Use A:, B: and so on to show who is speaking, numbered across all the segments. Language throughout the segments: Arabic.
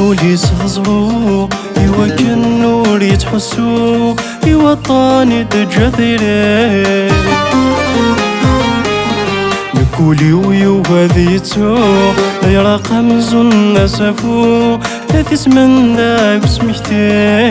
A: نولي سهزرو إوا كان نور يتحسو إوا طاني تجاثيري نقولي ويو هذيتو يا رقم زن سافو لا تسمن داك سمحتي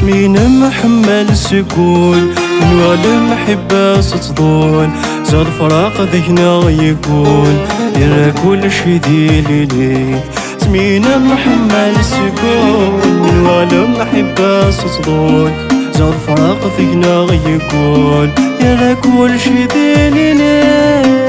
A: سمينا محمل السكون نوال محبة ستضول زاد فراق ذهنا يكون يرى كل شي ديلي سمينا محمل السكون نوال محبة ستضول زاد فراق ذهنا يكون يرى كل شي ديلي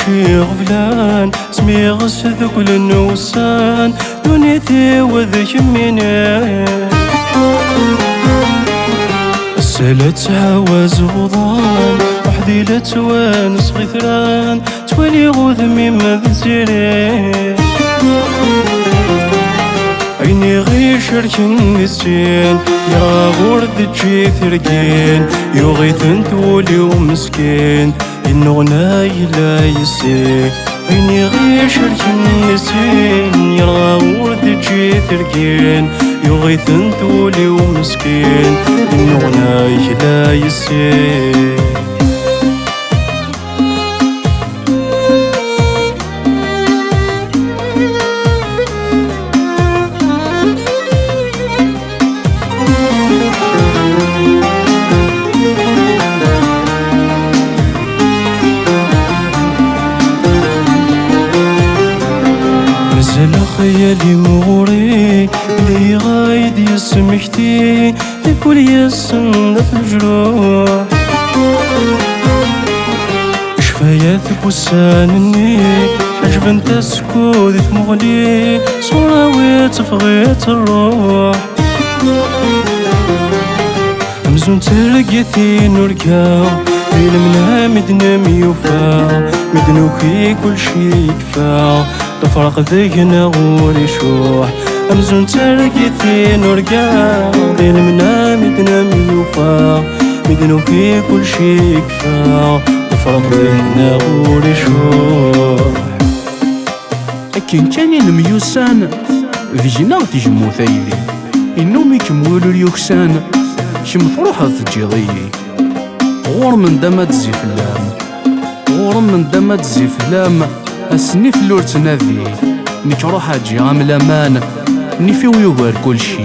A: شي غفلان سمي غس ذكل النوسان دنيتي وذك مني السلة عواز غضان وحدي لا توانس غثران توالي غذمي ماذ سيري عيني غير شرك النسين يا غرد تجي ثرقين يغيث تولي ومسكين إنه ناي لا يسير عيني غير شرك النسين يا غرد تجي ثرقين يغيث تولي ومسكين إنه ناي لا يسير خيالي مغري اللي غايد يسمحتي لكل يسن في الجروح شفايات بوسانني عجب انت سكوت مغلي صراويت فغيت الروح همزون تلقيتي نركاو في المنام مدنام يوفا مدنوكي كل شي يكفاو تفرق ذينا غوري شوح أمزون ترقيتي نرقا بين المنام تنام يوفا مدنو في كل شي يكفى تفرق ذينا غوري شوح
B: أكين كان الميوسان ذينا تجمو ثايدي إنو يكمولو اليوكسان شم تروح تجيضي غور من دمات زفلام غور من دمات زفلام أسني فلور تنادي نك روح أجي عامل أمان نفي ويوغر كل شي